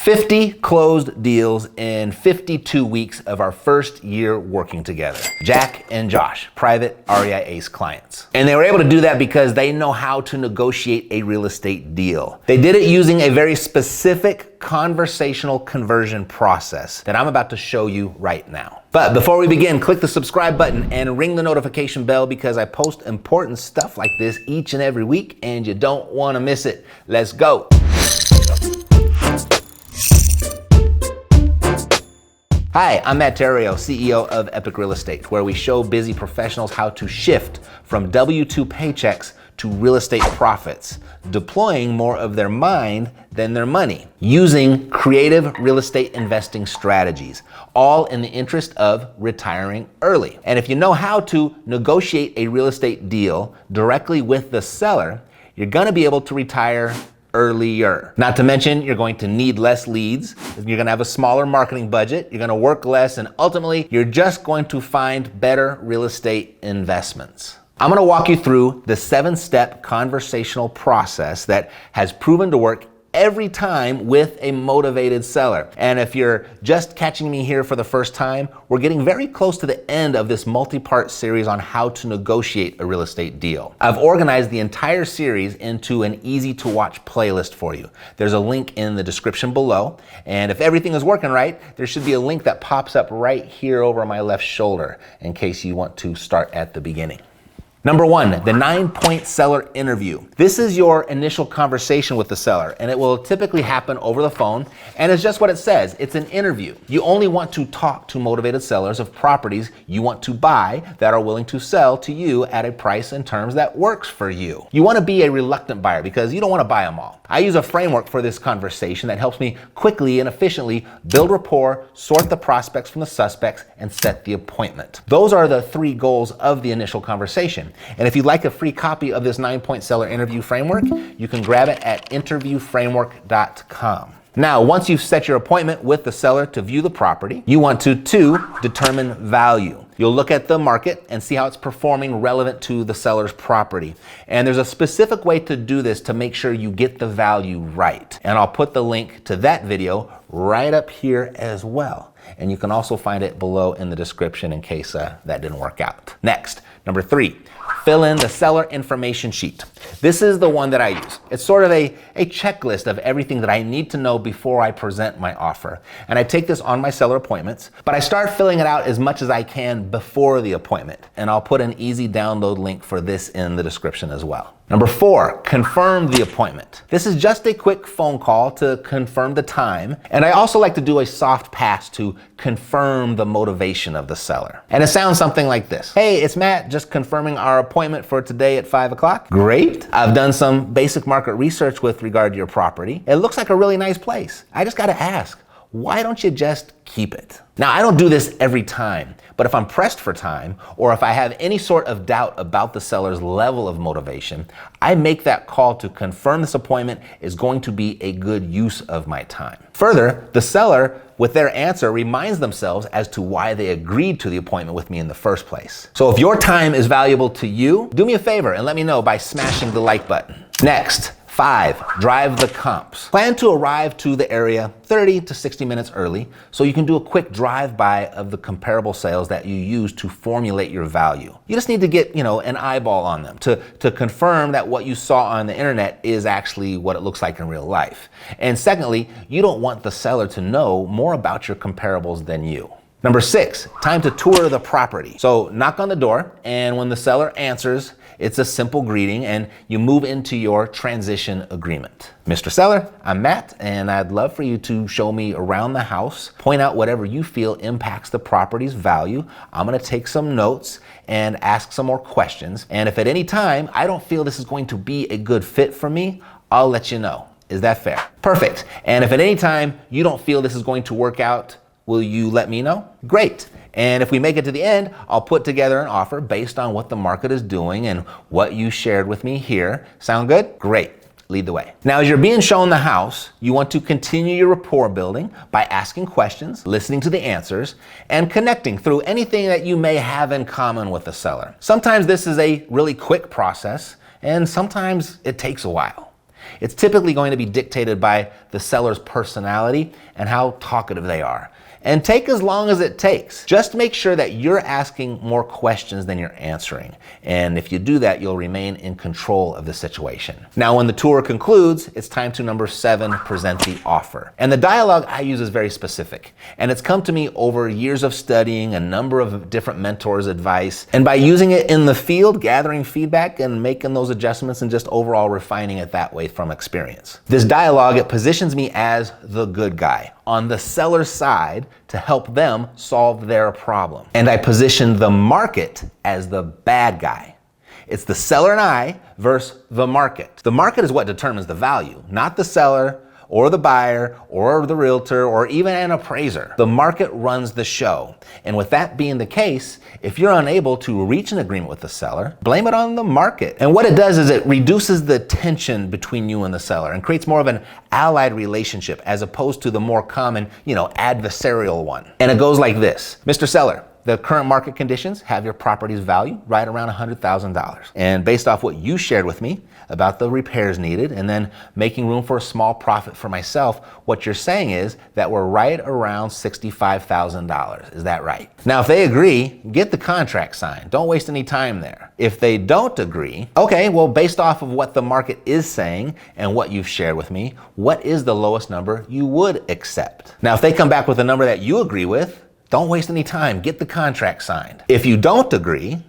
50 closed deals in 52 weeks of our first year working together. Jack and Josh, private REI Ace clients. And they were able to do that because they know how to negotiate a real estate deal. They did it using a very specific conversational conversion process that I'm about to show you right now. But before we begin, click the subscribe button and ring the notification bell because I post important stuff like this each and every week and you don't want to miss it. Let's go. Hi, I'm Matt Theriault, CEO of Epic Real Estate, where we show busy professionals how to shift from W-2 paychecks to real estate profits, deploying more of their mind than their money, using creative real estate investing strategies, all in the interest of retiring early. And if you know how to negotiate a real estate deal directly with the seller, you're gonna be able to retire earlier. Not to mention, you're going to need less leads, you're gonna have a smaller marketing budget, you're gonna work less, and ultimately, you're just going to find better real estate investments. I'm gonna walk you through the 7-step conversational process that has proven to work every time with a motivated seller. And if you're just catching me here for the first time, we're getting very close to the end of this multi-part series on how to negotiate a real estate deal. I've organized the entire series into an easy to watch playlist for you. There's a link in the description below. And if everything is working right, there should be a link that pops up right here over my left shoulder in case you want to start at the beginning. Number 1, the 9-point seller interview. This is your initial conversation with the seller, and it will typically happen over the phone, and it's just what it says. It's an interview. You only want to talk to motivated sellers of properties you want to buy that are willing to sell to you at a price and terms that works for you. You want to be a reluctant buyer because you don't want to buy them all. I use a framework for this conversation that helps me quickly and efficiently build rapport, sort the prospects from the suspects, and set the appointment. Those are the 3 goals of the initial conversation. And if you'd like a free copy of this 9-point seller interview framework, you can grab it at interviewframework.com. Now, once you've set your appointment with the seller to view the property, you want to 2, determine value. You'll look at the market and see how it's performing relevant to the seller's property. And there's a specific way to do this to make sure you get the value right. And I'll put the link to that video right up here as well. And you can also find it below in the description in case that didn't work out. Next, number 3, fill in the seller information sheet. This is the one that I use. It's sort of a checklist of everything that I need to know before I present my offer. And I take this on my seller appointments, but I start filling it out as much as I can before the appointment. And I'll put an easy download link for this in the description as well. Number 4, confirm the appointment. This is just a quick phone call to confirm the time. And I also like to do a soft pass to confirm the motivation of the seller. And it sounds something like this. Hey, it's Matt, just confirming our appointment for today at 5 o'clock. Great. I've done some basic market research with regard to your property. It looks like a really nice place. I just gotta ask, why don't you just keep it? Now, I don't do this every time, but if I'm pressed for time, or if I have any sort of doubt about the seller's level of motivation, I make that call to confirm this appointment is going to be a good use of my time. Further, the seller, with their answer, reminds themselves as to why they agreed to the appointment with me in the first place. So if your time is valuable to you, do me a favor and let me know by smashing the like button. Next, 5, drive the comps. Plan to arrive to the area 30 to 60 minutes early so you can do a quick drive-by of the comparable sales that you use to formulate your value. You just need to get, an eyeball on them to confirm that what you saw on the internet is actually what it looks like in real life. And secondly, you don't want the seller to know more about your comparables than you. Number 6, time to tour the property. So knock on the door, and when the seller answers, it's a simple greeting and you move into your transition agreement. Mr. Seller, I'm Matt, and I'd love for you to show me around the house, point out whatever you feel impacts the property's value. I'm gonna take some notes and ask some more questions. And if at any time I don't feel this is going to be a good fit for me, I'll let you know. Is that fair? Perfect. And if at any time you don't feel this is going to work out, will you let me know? Great. And if we make it to the end, I'll put together an offer based on what the market is doing and what you shared with me here. Sound good? Great. Lead the way. Now, as you're being shown the house, you want to continue your rapport building by asking questions, listening to the answers, and connecting through anything that you may have in common with the seller. Sometimes this is a really quick process, and sometimes it takes a while. It's typically going to be dictated by the seller's personality and how talkative they are. And take as long as it takes. Just make sure that you're asking more questions than you're answering. And if you do that, you'll remain in control of the situation. Now, when the tour concludes, it's time to number 7, present the offer. And the dialogue I use is very specific. And it's come to me over years of studying a number of different mentors' advice. And by using it in the field, gathering feedback and making those adjustments and just overall refining it that way from experience. This dialogue, it positions me as the good guy on the seller's side to help them solve their problem. And I position the market as the bad guy. It's the seller and I versus the market. The market is what determines the value, not the seller or the buyer or the realtor or even an appraiser. The market runs the show. And with that being the case, if you're unable to reach an agreement with the seller, blame it on the market. And what it does is it reduces the tension between you and the seller and creates more of an allied relationship as opposed to the more common, adversarial one. And it goes like this. Mr. Seller, the current market conditions have your property's value right around $100,000. And based off what you shared with me about the repairs needed and then making room for a small profit for myself, what you're saying is that we're right around $65,000. Is that right? Now, if they agree, get the contract signed. Don't waste any time there. If they don't agree, okay, well, based off of what the market is saying and what you've shared with me, what is the lowest number you would accept? Now, if they come back with a number that you agree with, don't waste any time. Get the contract signed. If you don't agree,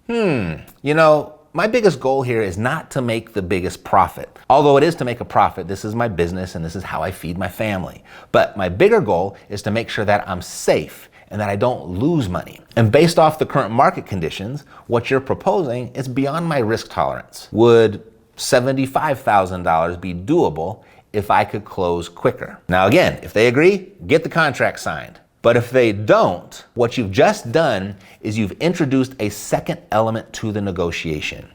my biggest goal here is not to make the biggest profit. Although it is to make a profit, this is my business and this is how I feed my family. But my bigger goal is to make sure that I'm safe and that I don't lose money. And based off the current market conditions, what you're proposing is beyond my risk tolerance. Would $75,000 be doable if I could close quicker? Now again, if they agree, get the contract signed. But if they don't, what you've just done is you've introduced a second element to the negotiation.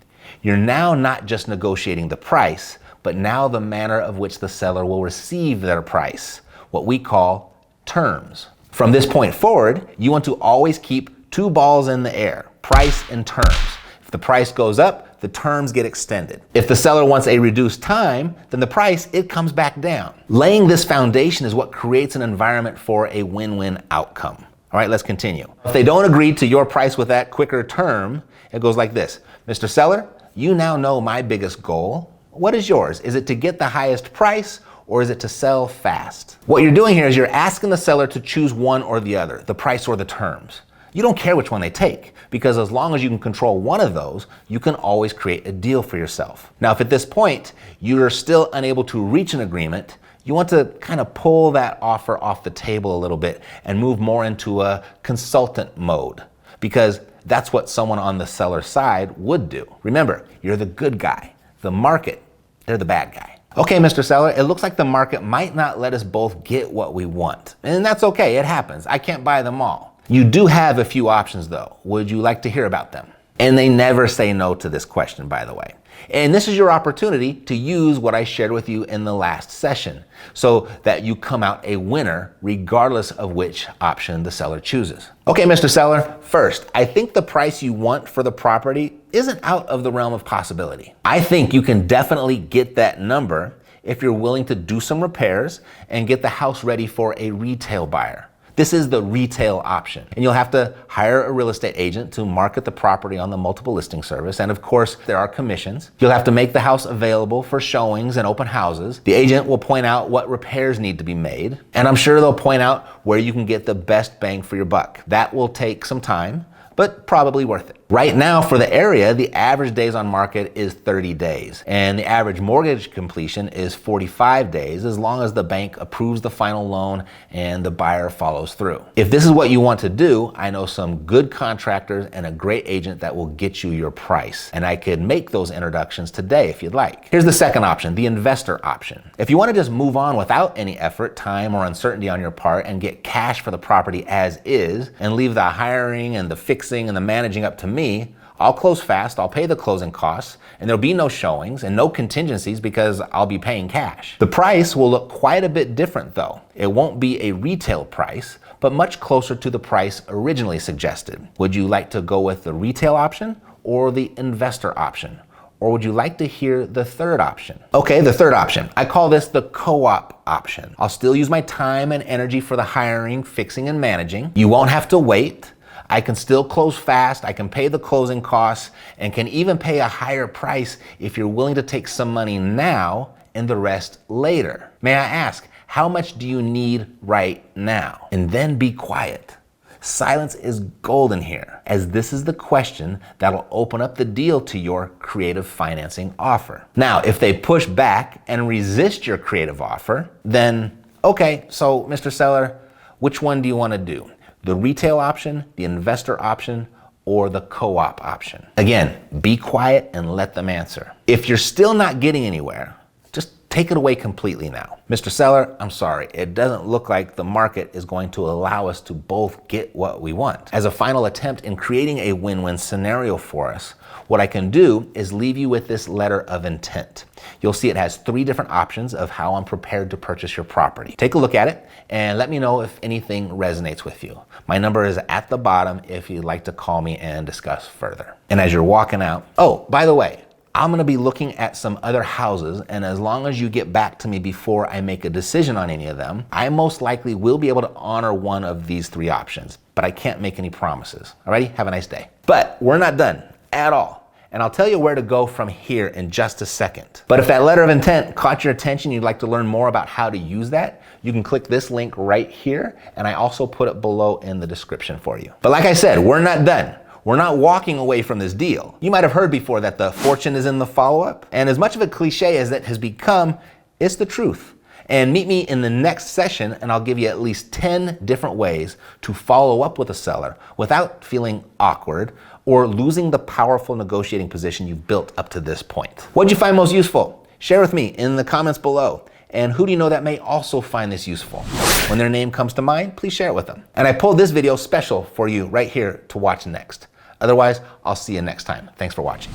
You're now not just negotiating the price, but now the manner of which the seller will receive their price, what we call terms. From this point forward, you want to always keep 2 balls in the air, price and terms. If the price goes up, the terms get extended. If the seller wants a reduced time, then the price, it comes back down. Laying this foundation is what creates an environment for a win-win outcome. All right, let's continue. If they don't agree to your price with that quicker term, it goes like this. Mr. Seller, you now know my biggest goal. What is yours? Is it to get the highest price or is it to sell fast? What you're doing here is you're asking the seller to choose one or the other, the price or the terms. You don't care which one they take, because as long as you can control one of those, you can always create a deal for yourself. Now, if at this point you're still unable to reach an agreement, you want to kind of pull that offer off the table a little bit and move more into a consultant mode, because that's what someone on the seller side would do. Remember, you're the good guy. The market, they're the bad guy. Okay, Mr. Seller, it looks like the market might not let us both get what we want. And that's okay, it happens. I can't buy them all. You do have a few options though. Would you like to hear about them? And they never say no to this question, by the way. And this is your opportunity to use what I shared with you in the last session so that you come out a winner regardless of which option the seller chooses. Okay, Mr. Seller, first, I think the price you want for the property isn't out of the realm of possibility. I think you can definitely get that number if you're willing to do some repairs and get the house ready for a retail buyer. This is the retail option. And you'll have to hire a real estate agent to market the property on the multiple listing service. And of course, there are commissions. You'll have to make the house available for showings and open houses. The agent will point out what repairs need to be made. And I'm sure they'll point out where you can get the best bang for your buck. That will take some time, but probably worth it. Right now for the area, the average days on market is 30 days and the average mortgage completion is 45 days as long as the bank approves the final loan and the buyer follows through. If this is what you want to do, I know some good contractors and a great agent that will get you your price. And I could make those introductions today if you'd like. Here's the second option, the investor option. If you want to just move on without any effort, time, or uncertainty on your part and get cash for the property as is and leave the hiring and the fixing and the managing up to me, I'll close fast, I'll pay the closing costs, and there'll be no showings and no contingencies because I'll be paying cash. The price will look quite a bit different though. It won't be a retail price, but much closer to the price originally suggested. Would you like to go with the retail option or the investor option? Or would you like to hear the third option? Okay, the third option. I call this the co-op option. I'll still use my time and energy for the hiring, fixing, and managing. You won't have to wait. I can still close fast, I can pay the closing costs, and can even pay a higher price if you're willing to take some money now and the rest later. May I ask, how much do you need right now? And then be quiet. Silence is golden here, as this is the question that'll open up the deal to your creative financing offer. Now, if they push back and resist your creative offer, then okay, so Mr. Seller, which one do you want to do? The retail option, the investor option, or the co-op option? Again, be quiet and let them answer. If you're still not getting anywhere, just take it away completely now. Mr. Seller, I'm sorry, it doesn't look like the market is going to allow us to both get what we want. As a final attempt in creating a win-win scenario for us, what I can do is leave you with this letter of intent. You'll see it has 3 different options of how I'm prepared to purchase your property. Take a look at it and let me know if anything resonates with you. My number is at the bottom if you'd like to call me and discuss further. And as you're walking out, oh, by the way, I'm gonna be looking at some other houses, and as long as you get back to me before I make a decision on any of them, I most likely will be able to honor one of these 3 options, but I can't make any promises. Alrighty, have a nice day. But we're not done at all. And I'll tell you where to go from here in just a second. But if that letter of intent caught your attention, you'd like to learn more about how to use that, you can click this link right here, and I also put it below in the description for you. But like I said, we're not done. We're not walking away from this deal. You might have heard before that the fortune is in the follow-up, and as much of a cliche as that has become, it's the truth. And meet me in the next session and I'll give you at least 10 different ways to follow up with a seller without feeling awkward or losing the powerful negotiating position you've built up to this point. What'd you find most useful? Share with me in the comments below. And who do you know that may also find this useful? When their name comes to mind, please share it with them. And I pulled this video special for you right here to watch next. Otherwise, I'll see you next time. Thanks for watching.